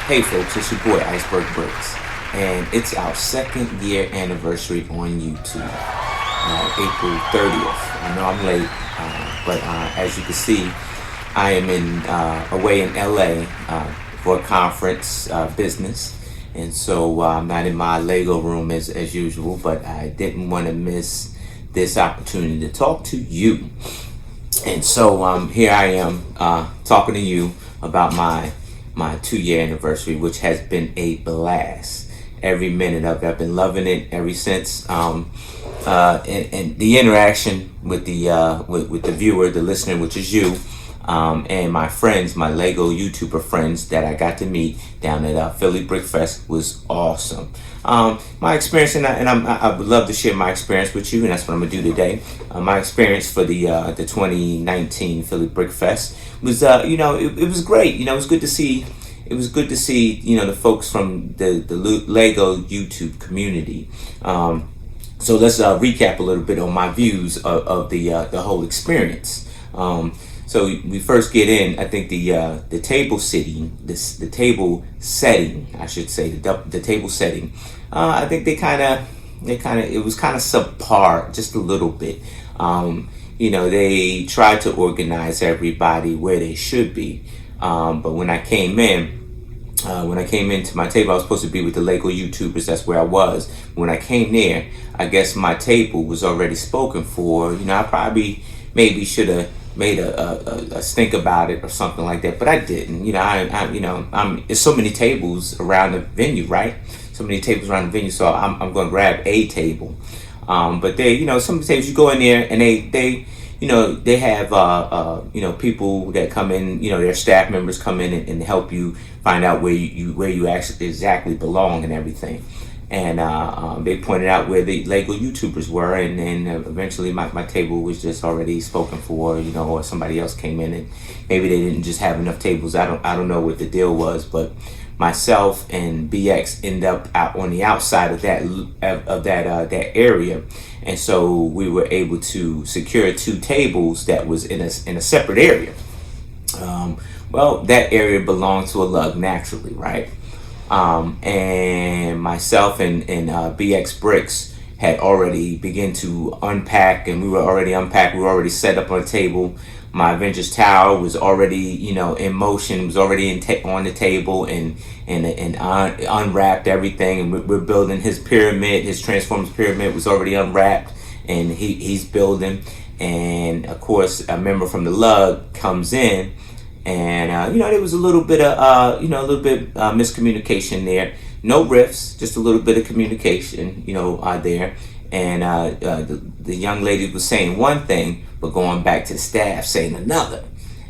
Hey folks, it's your boy Iceberg Bricks, and it's our second year anniversary on YouTube, April 30th. I know I'm late, but as you can see, I am away in LA for a conference business, and so I'm not in my Lego room as usual, but I didn't want to miss this opportunity to talk to you. And so here I am talking to you about my 2 year anniversary, which has been a blast. Every minute of it, I've been loving it ever since. And the interaction with the viewer, the listener, which is you, and my friends, my Lego YouTuber friends that I got to meet down at Philly Brick Fest was awesome. My experience, and I would love to share my experience with you, and that's what I'm gonna do today. My experience for the 2019 Philly Brick Fest was, it was great. It was good to see. It was good to see, the folks from the Lego YouTube community. So let's recap a little bit on my views of the whole experience. So we first get in. I think the table setting, the table setting, I should say, the table setting. I think it was kind of subpar, just a little bit. They tried to organize everybody where they should be, but when I came into my table, I was supposed to be with the Lego YouTubers. That's where I was. When I came there, I guess my table was already spoken for. I probably maybe should have made a stink about it or something like that, but I didn't. There's so many tables around the venue, right? So many tables around the venue, so I'm going to grab a table. But some of the tables you go in there and they have people that come in, their staff members come in and help you find out where you actually exactly belong and everything. And they pointed out where the Lego YouTubers were, and then eventually my table was just already spoken for, or somebody else came in and maybe they didn't just have enough tables. I don't know what the deal was, but myself and BX end up out on the outside of that area, and so we were able to secure 2 tables that was in a separate area. Well, that area belonged to a lug naturally, right? And myself and BX Bricks had already begun to unpack, and we were already unpacked. We were already set up on a table. My Avengers Tower was already, in motion, was already on the table, and unwrapped everything. And we're building his pyramid. His Transformers pyramid was already unwrapped, and he's building. And of course, a member from the lug comes in, and there was a little bit of miscommunication there. No riffs, just a little bit of communication, there. And the young lady was saying one thing, but going back to the staff saying another.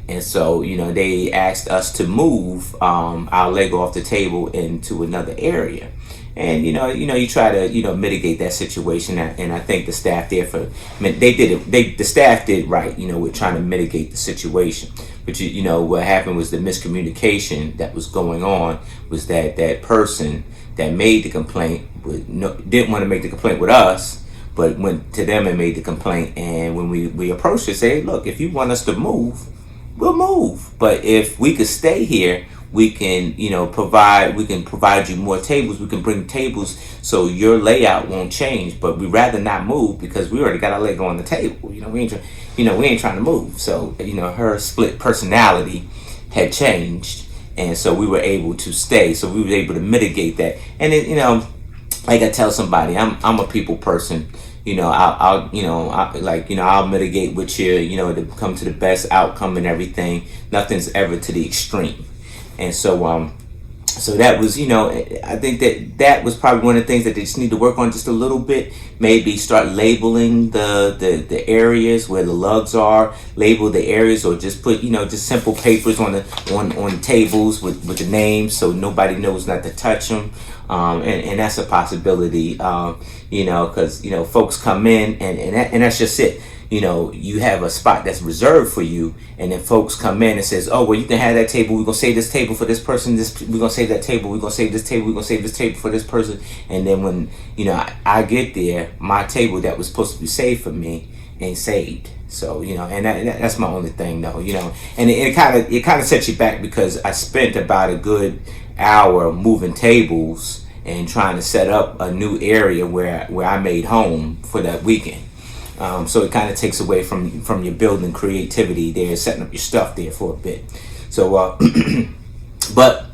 And so, they asked us to move our Lego off the table into another area. And you try to mitigate that situation, and I think the staff there the staff did right, with trying to mitigate the situation. But what happened was the miscommunication that was going on was that person that made the complaint didn't want to make the complaint with us, but went to them and made the complaint. And when we approached it, say, look, if you want us to move, we'll move. But if we could stay here, we can provide you more tables. We can bring tables so your layout won't change. But we'd rather not move because we already got our Lego on the table. We ain't trying to move. So her split personality had changed, and so we were able to stay. So we were able to mitigate that. And like I tell somebody, I'm a people person. I'll mitigate with you, to come to the best outcome and everything. Nothing's ever to the extreme. And so that was, I think that was probably one of the things that they just need to work on just a little bit. Maybe start labeling the areas where the lugs are, label the areas, or just put, just simple papers on the tables with the names so nobody knows not to touch them. And that's a possibility, because, folks come in and that's just it. You have a spot that's reserved for you, and then folks come in and says, oh, well, you can have that table. We're going to save this table for this person. We're going to save that table. We're going to save this table. We're going to save this table for this person. And then when, I get there, my table that was supposed to be saved for me ain't saved. So, and that's my only thing though, and it kind of sets you back because I spent about a good hour moving tables and trying to set up a new area where I made home for that weekend. So it kind of takes away from your building creativity there, setting up your stuff there for a bit. So, but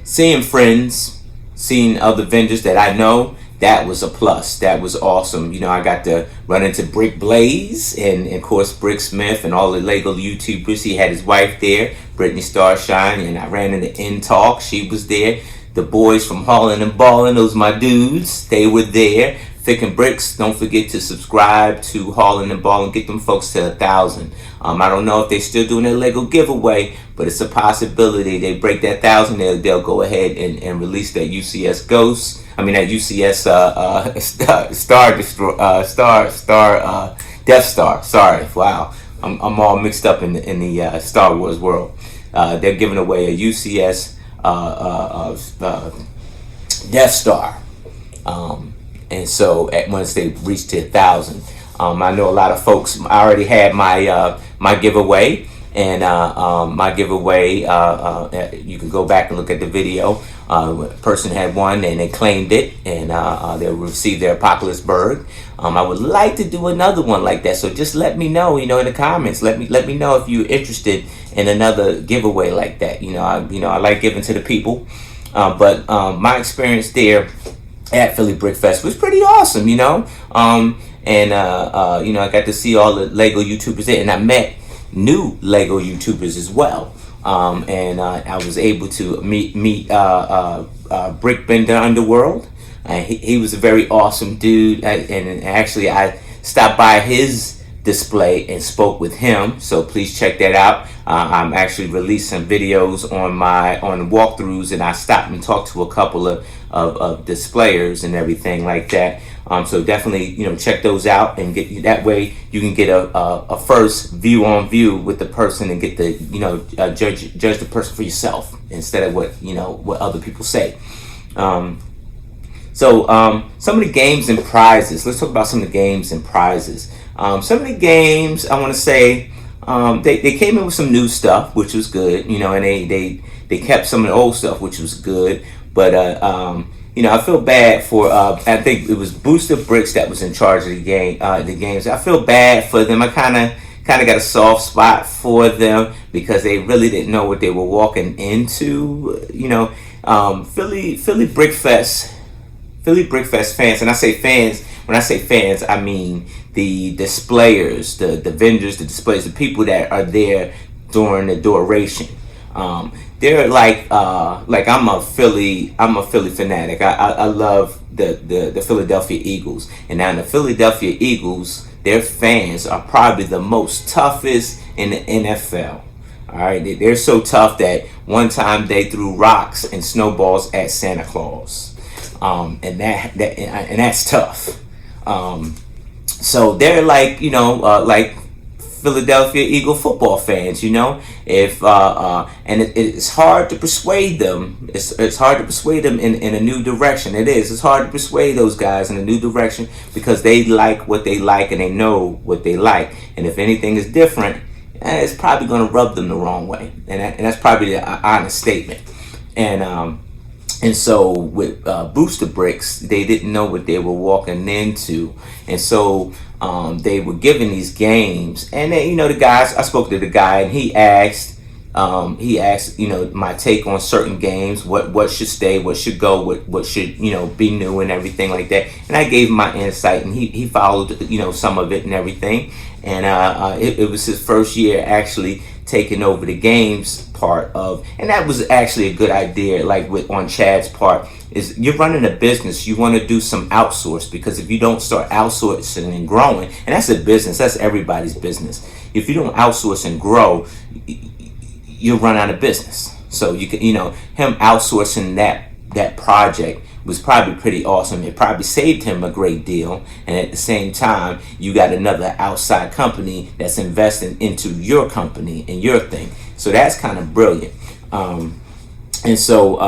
seeing friends, seeing other vendors that I know, that was a plus. That was awesome. You know, I got to run into Brick Blaze and of course Brick Smith and all the Lego YouTubers. He had his wife there, Brittany Starshine, and I ran into In Talk. She was there. The boys from Haulin' and Ballin', those my dudes, they were there. Thick and Bricks, don't forget to subscribe to Haulin' and Ballin'. Get them folks to 1,000. I don't know if they're still doing their Lego giveaway, but it's a possibility. They break that 1,000, they'll go ahead and release that UCS Ghost. I mean that UCS Death Star. Sorry, wow, I'm all mixed up in the Star Wars world. They're giving away a UCS Death Star. And so once they reach to 1,000, I know a lot of folks. I already had my giveaway, and my giveaway. You can go back and look at the video. A person had won, and they claimed it, and they'll receive their Apocalypse Bird. I would like to do another one like that. So just let me know. In the comments. Let me know if you're interested in another giveaway like that. I like giving to the people, but my experience there at Philly Brick Fest was pretty awesome, and I got to see all the Lego YouTubers there, and I met new Lego YouTubers as well, and I was able to meet Brick Bender Underworld. He was a very awesome dude, and actually I stopped by his display and spoke with him, so please check that out. I'm actually released some videos on walkthroughs, and I stopped and talked to a couple of displayers and everything like that. So definitely, check those out, and that way you can get a first view on view with the person and get the judge the person for yourself instead of what other people say. So some of the games and prizes. Let's talk about some of the games and prizes. Some of the games, I want to say, they came in with some new stuff, which was good, and they kept some of the old stuff, which was good. But I feel bad for. I think it was Booster Bricks that was in charge of the games. I feel bad for them. I kind of got a soft spot for them because they really didn't know what they were walking into. Philly Brick Fest fans, and I say fans. When I say fans, I mean the displayers, the vendors, the displays, the people that are there during the duration. They're like I'm a Philly fanatic. I love the Philadelphia Eagles, and now the Philadelphia Eagles, their fans are probably the most toughest in the NFL. All right, they're so tough that one time they threw rocks and snowballs at Santa Claus, and that's tough. So they're like like Philadelphia Eagle football fans, if and it's hard to persuade them. It's hard to persuade them in a new direction. It's hard to persuade those guys in a new direction because they like what they like and they know what they like. And if anything is different, it's probably going to rub them the wrong way. And that's probably an honest statement. And so with Booster Bricks, they didn't know what they were walking into, and so they were given these games. And then, the guys, I spoke to the guy, and he asked, my take on certain games, what should stay, what should go, what should be new, and everything like that. And I gave him my insight, and he followed some of it and everything. And it was his first year actually taking over the games part of, and that was actually a good idea. Like on Chad's part, is you're running a business, you want to do some outsource, because if you don't start outsourcing and growing, and that's a business, that's everybody's business. If you don't outsource and grow, you'll run out of business. So you can, him outsourcing that project was probably pretty awesome. It probably saved him a great deal, and at the same time, you got another outside company that's investing into your company and your thing. So that's kind of brilliant. And so,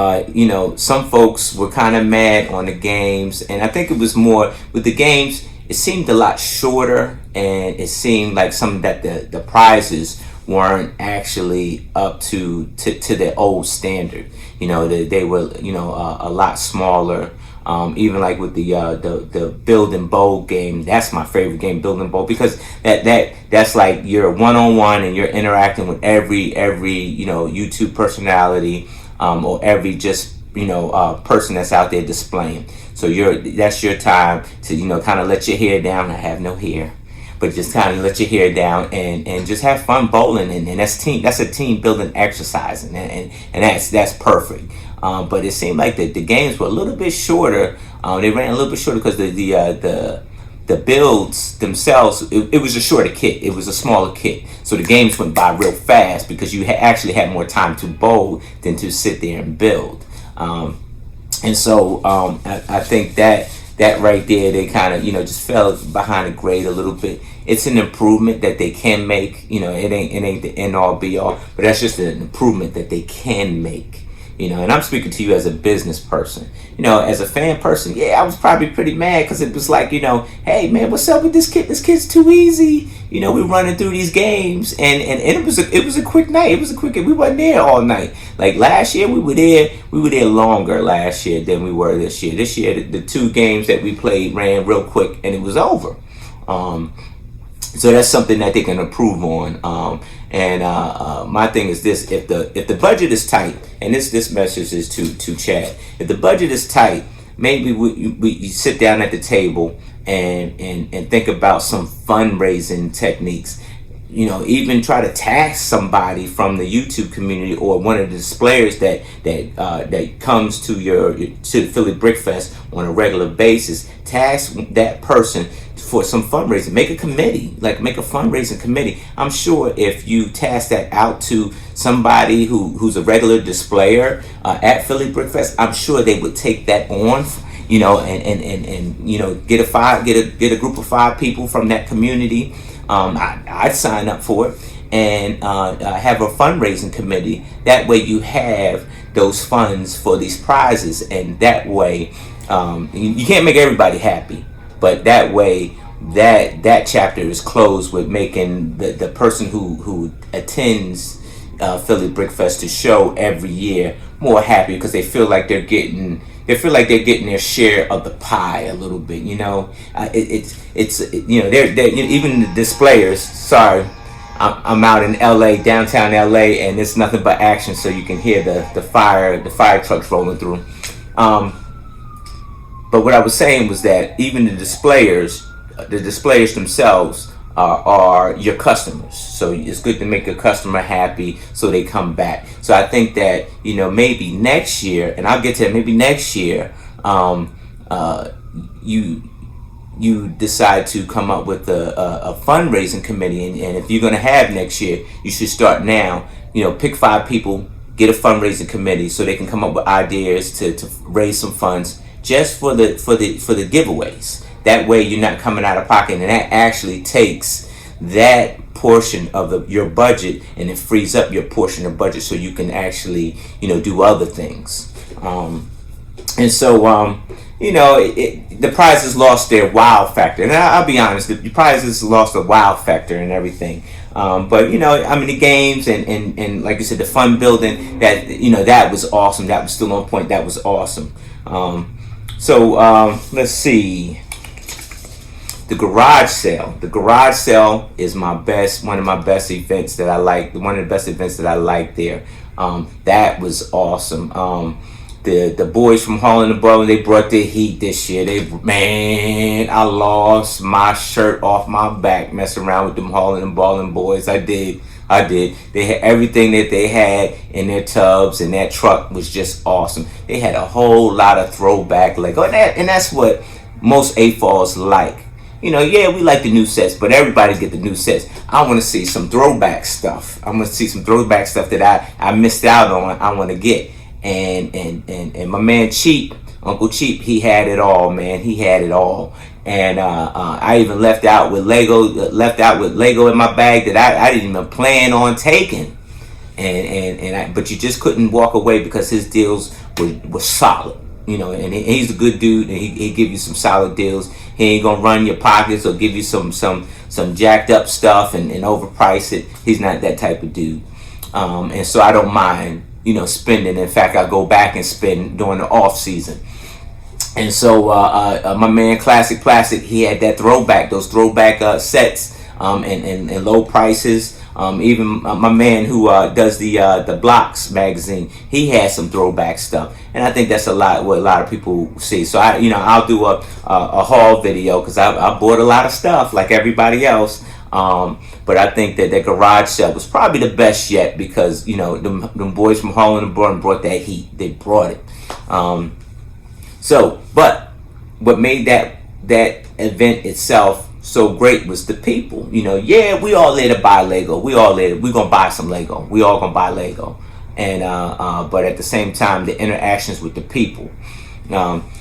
some folks were kind of mad on the games, and I think it was more with the games. It seemed a lot shorter, and it seemed like some that the prizes weren't actually up to their old standard. They were a lot smaller. Even like with the build and bowl game, that's my favorite game, build and bowl, because that's like you're one-on-one and you're interacting with every YouTube personality, or every just person that's out there displaying. So that's your time to kind of let your hair down. I have no hair, but just kind of let your hair down and just have fun bowling, and that's a team building exercise, and that's perfect. But it seemed like the games were a little bit shorter. They ran a little bit shorter because the builds themselves, it was a shorter kit. It was a smaller kit. So the games went by real fast because you actually had more time to bowl than to sit there and build. And so I think that right there, they kind of just fell behind the grade a little bit. It's an improvement that they can make. It ain't the end all be all, but that's just an improvement that they can make. And I'm speaking to you as a business person. As a fan person, yeah, I was probably pretty mad because it was like, hey man, what's up with this kid? This kid's too easy. We're running through these games, and it was a quick night. We wasn't there all night. Like last year, we were there longer last year than we were this year. This year, the 2 games that we played ran real quick, and it was over. So that's something that they can improve on. My thing is this: if the budget is tight, and this message is to Chad. If the budget is tight, maybe we sit down at the table and think about some fundraising techniques. Even try to task somebody from the YouTube community or one of the displayers that comes to Philly Brickfest on a regular basis. Task that person for some fundraising. Make a committee, make a fundraising committee. I'm sure if you task that out to somebody who's a regular displayer at Philly Brickfest, I'm sure they would take that on. And get a group of 5 people from that community. I'd sign up for it and have a fundraising committee. That way you have those funds for these prizes, and that way you can't make everybody happy, but that way that chapter is closed with making the person who attends Philly Brickfest to show every year more happy, because they feel like they're getting their share of the pie a little bit. They're even the displayers. Sorry, I'm out in LA, downtown LA, and it's nothing but action. So you can hear the fire trucks rolling through. But what I was saying was that even the displayers themselves are your customers. So it's good to make a customer happy so they come back. So I think that maybe next year, and I'll get to that, maybe next year you decide to come up with a fundraising committee, and if you're going to have next year, you should start now. Pick 5 people, get a fundraising committee so they can come up with ideas to raise some funds just for the giveaways. That way you're not coming out of pocket, and that actually takes that portion of your budget, and it frees up your portion of budget so you can actually do other things. And so the prizes lost their wow factor, and I'll be honest, the prizes lost the wow factor and everything. But the games and like you said, the fun building, that was awesome. That was still on point. That was awesome. So let's see. The garage sale. The garage sale is one of my best events that I like. One of the best events that I like there. That was awesome. The boys from Hall and the Ball, they brought the heat this year. I lost my shirt off my back messing around with them Hall and the Ball boys. I did. They had everything that they had in their tubs, and that truck was just awesome. They had a whole lot of throwback Lego, and that's what most AFOLs like. We like the new sets, but everybody get the new sets. I want to see some throwback stuff. I want to see some throwback stuff that I missed out on. I want to get. And my man Uncle Cheap, he had it all, man. He had it all. And I even left out with Lego in my bag that I didn't even plan on taking. But you just couldn't walk away because his deals were solid. And he's a good dude, and he give you some solid deals. He ain't gonna run your pockets or give you some jacked up stuff and overprice it. He's not that type of dude. And so I don't mind, spending. In fact, I go back and spend during the off season. And so my man Classic Plastic, he had those throwback sets, and low prices. Even my man who does the Blocks magazine, he has some throwback stuff, and I think that's what a lot of people see. So I'll do a haul video because I bought a lot of stuff like everybody else. But I think that the garage sale was probably the best yet because them boys from Holland and Broughton brought that heat. They brought it. But what made that event itself so great was the people. Yeah, we all there to buy Lego. We gonna buy some Lego. We all gonna buy Lego. And but at the same time, the interactions with the people.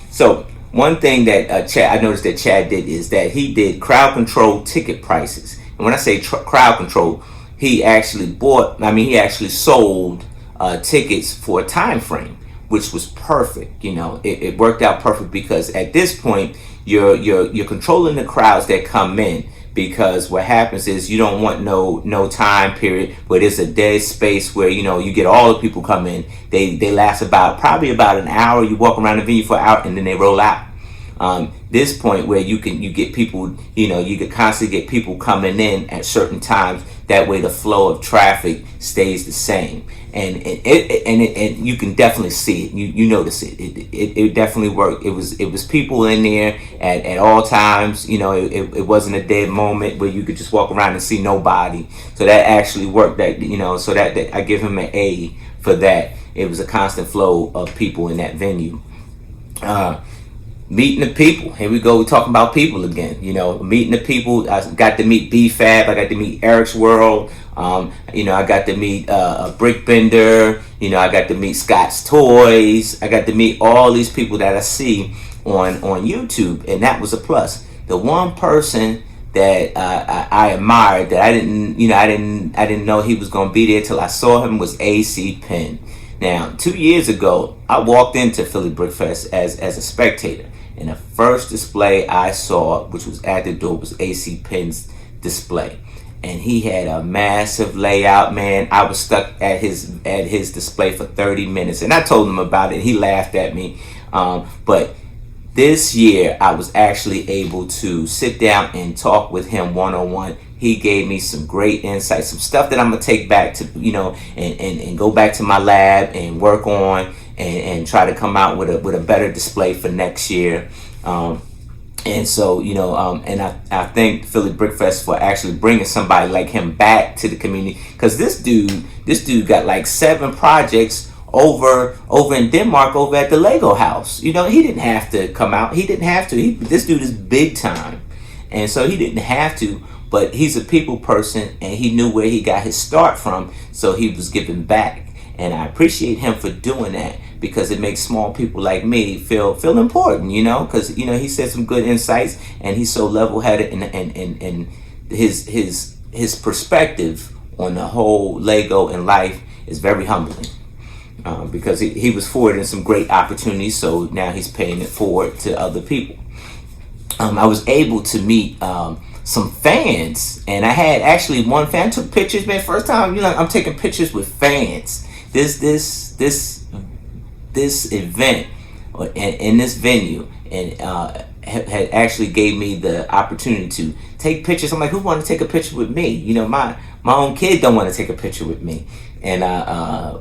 So one thing that I noticed that Chad did is that he did crowd control ticket prices. And when I say crowd control, he actually sold tickets for a time frame, which was perfect. It worked out perfect because at this point you're controlling the crowds that come in, because what happens is you don't want no time period where there's a dead space where you get all the people come in. They last probably about an hour. You walk around the venue for an hour and then they roll out. This point where you get people, you could constantly get people coming in at certain times. That way the flow of traffic stays the same, and you can definitely see it. You notice it. It definitely worked. It was people in there at all times. It wasn't a dead moment where you could just walk around and see nobody. So that actually worked. So that I give him an A for that. It was a constant flow of people in that venue. Meeting the people. Here we go. We're talking about people again. Meeting the people. I got to meet B-Fab. I got to meet Eric's World. I got to meet Brick Bender. I got to meet Scott's Toys. I got to meet all these people that I see on YouTube, and that was a plus. The one person that I admired that I didn't know he was gonna be there till I saw him was AC Penn. Now, 2 years ago, I walked into Philly Brick Fest as a spectator. And the first display I saw, which was at the door, was AC Penn's display. And he had a massive layout, man. I was stuck at his display for 30 minutes. And I told him about it, and he laughed at me. But this year, I was actually able to sit down and talk with him one-on-one. He gave me some great insights, some stuff that I'm going to take back to, and go back to my lab and work on. And try to come out with a better display for next year. And so, and I thank Philly Brick Fest for actually bringing somebody like him back to the community. Because this dude got like 7 projects over in Denmark over at the Lego house. He didn't have to come out. He didn't have to. This dude is big time. And so he didn't have to. But he's a people person, and he knew where he got his start from. So he was giving back. And I appreciate him for doing that, because it makes small people like me feel important, because he said some good insights, and he's so level-headed, and his perspective on the whole Lego and life is very humbling, because he was forwarding some great opportunities, so now he's paying it forward to other people. I was able to meet some fans, and I had actually one fan. I took pictures, man. First time, I'm taking pictures with fans. This event in this venue, and had actually gave me the opportunity to take pictures. I'm like, who want to take a picture with me? My own kid don't want to take a picture with me. And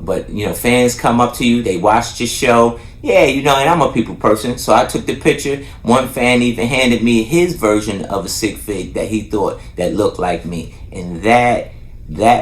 but fans come up to you, they watched your show, and I'm a people person, so I took the picture. One fan even handed me his version of a sig fig that he thought that looked like me, and that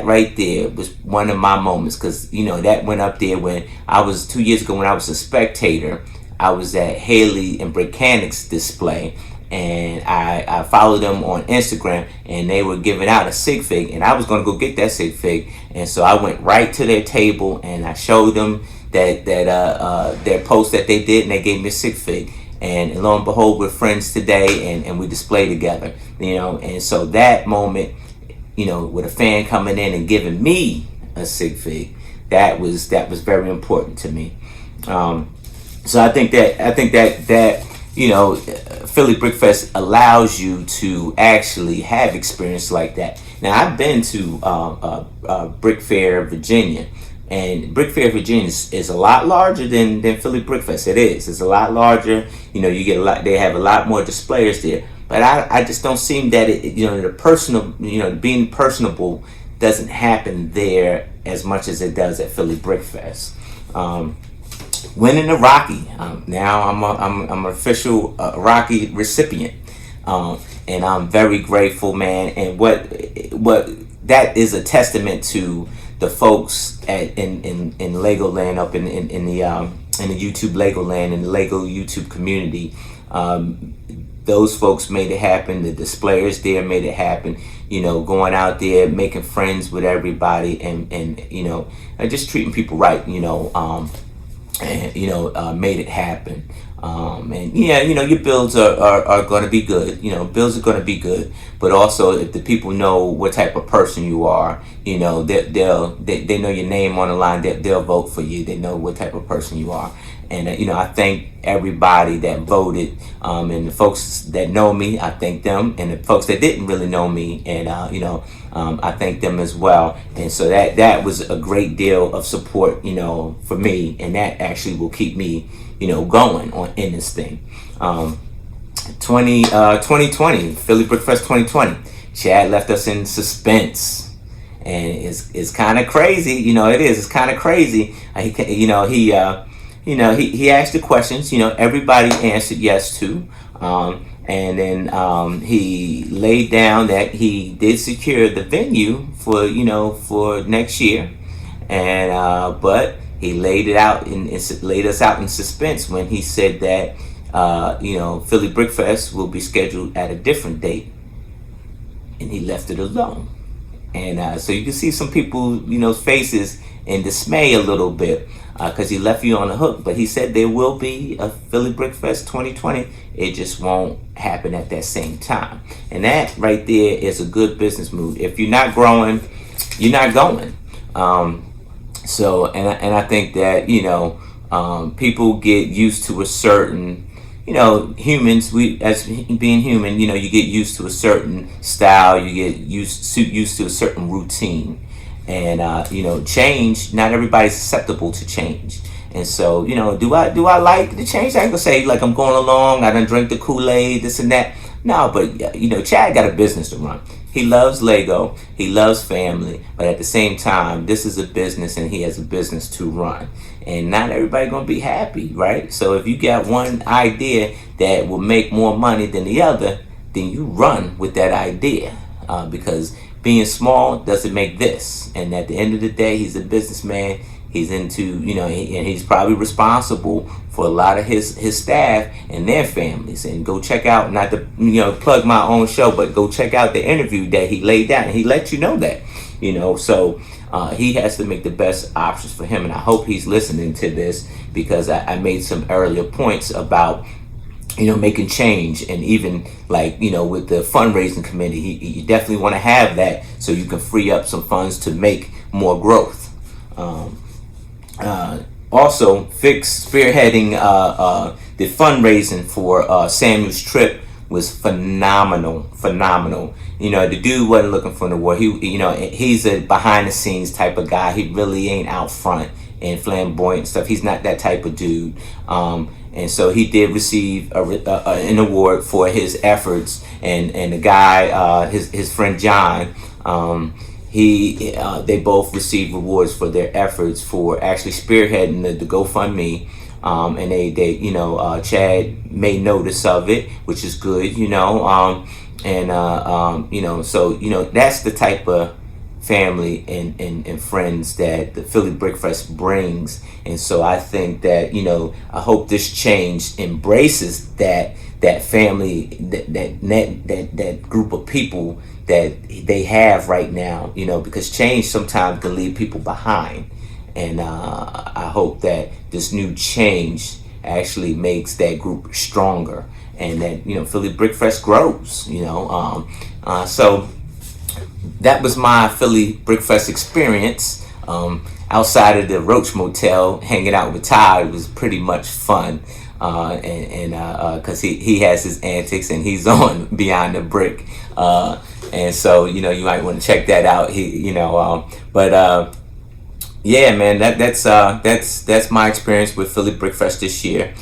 right there was one of my moments, because that went up there when I was 2 years ago when I was a spectator. I was at Haley and Brickanics display, and I followed them on Instagram, and they were giving out a sig fig, and I was going to go get that sig fig, and so I went right to their table and I showed them that their post that they did, and they gave me a sig fig, and lo and behold, we're friends today, and we display together, and so that moment, with a fan coming in and giving me a sig fig, that was very important to me. So I think that Philly Brickfest allows you to actually have experience like that. Now, I've been to Brick Fair, Virginia, and Brick Fair, Virginia is a lot larger than Philly Brickfest. It is. It's a lot larger. You get a lot. They have a lot more displayers there. But I just don't seem that the personal, being personable doesn't happen there as much as it does at Philly Brickfest. Winning the Rocky. Now I'm an official Rocky recipient, and I'm very grateful, man. And what that is a testament to the folks in Legoland, up in the YouTube Legoland and the Lego YouTube community. Those folks made it happen. The displayers there made it happen. Going out there, making friends with everybody, and just treating people right. Made it happen. And yeah, your builds are going to be good. Builds are going to be good. But also, if the people know what type of person you are, they know your name on the line. They'll vote for you. They know what type of person you are. And I thank everybody that voted, and the folks that know me, I thank them, and the folks that didn't really know me, and I thank them as well. And so that was a great deal of support, for me, and that actually will keep me, going in this thing. 2020, Philly Brickfest 2020. Chad left us in suspense, and it's kind of crazy. It is. It's kind of crazy. He asked the questions, everybody answered yes to. And then he laid down that he did secure the venue for next year. And but he laid it out and laid us out in suspense when he said that Philly Brickfest will be scheduled at a different date. And he left it alone. And so you can see some people, faces in dismay a little bit, because he left you on the hook. But he said there will be a Philly Brickfest 2020. It just won't happen at that same time. And that right there is a good business move. If you're not growing, you're not going. I think that people get used to a certain, humans, we as being human, you get used to a certain style. You get used to a certain routine. And change, not everybody's susceptible to change. And so, do I like the change? I ain't gonna say like I'm going along, I done drink the Kool-Aid, this and that. No, but Chad got a business to run. He loves Lego, he loves family, but at the same time, this is a business and he has a business to run. And not everybody gonna be happy, right? So if you got one idea that will make more money than the other, then you run with that idea, because being small doesn't make this. And at the end of the day, he's a businessman. He's into, and he's probably responsible for a lot of his staff and their families. And go check out, not to, plug my own show, but go check out the interview that he laid down. And he let you know that, so he has to make the best options for him. And I hope he's listening to this, because I made some earlier points about making change, and even with the fundraising committee, you definitely want to have that so you can free up some funds to make more growth. Also, Fix spearheading the fundraising for Samuel's trip was phenomenal. The dude wasn't looking for an award. He's a behind the scenes type of guy. He really ain't out front and flamboyant and stuff. He's not that type of dude. And so he did receive an award for his efforts. And the guy, his friend John, they both received rewards for their efforts for actually spearheading the GoFundMe. And they Chad made notice of it, which is good, so that's the type of family and friends that the Philly Brickfest brings. And so I think that I hope this change embraces that family, that group of people that they have right now, because change sometimes can leave people behind. And I hope that this new change actually makes that group stronger, and that Philly Brickfest grows. So that was my Philly Brickfest experience. Outside of the Roach Motel, hanging out with Todd, it was pretty much fun. and because he has his antics and he's on Beyond the Brick, and so you might want to check that out. Yeah, man, that's my experience with Philly Brick Fest this year.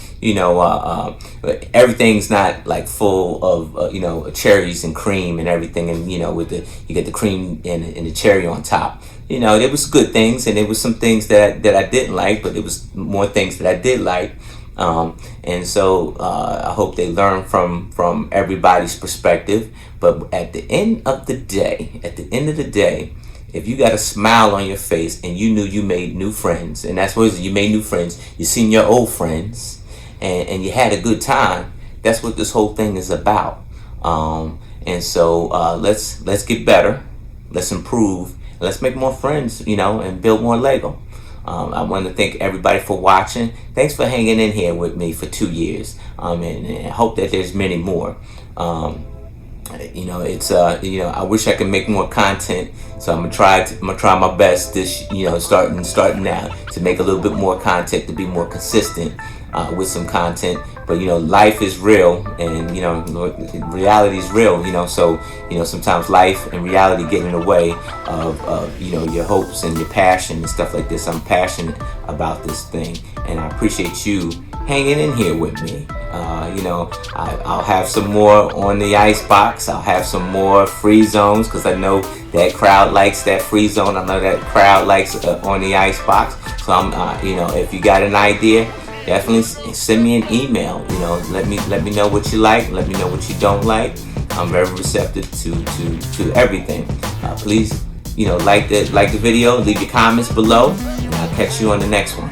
Everything's not like full of cherries and cream and everything, and with you get the cream and the cherry on top. There was good things, and there was some things that I didn't like, but there was more things that I did like. And so I hope they learn from everybody's perspective. But at the end of the day, if you got a smile on your face and you knew you made new friends, and that's what it is, you made new friends, you seen your old friends, and you had a good time, that's what this whole thing is about. And so let's get better, let's improve, let's make more friends, and build more Lego. I want to thank everybody for watching. Thanks for hanging in here with me for 2 years, and I hope that there's many more. I wish I could make more content, so I'm gonna try my best this, starting now, to make a little bit more content, to be more consistent with some content. But life is real, and reality is real. So sometimes life and reality get in the way of your hopes and your passion and stuff like this. I'm passionate about this thing, and I appreciate you hanging in here with me. I'll have some more on the icebox. I'll have some more free zones, because I know that crowd likes that free zone. I know that crowd likes on the icebox. So if you got an idea, definitely send me an email. Let me know what you like. Let me know what you don't like. I'm very receptive to everything. Please, like the video. Leave your comments below, and I'll catch you on the next one.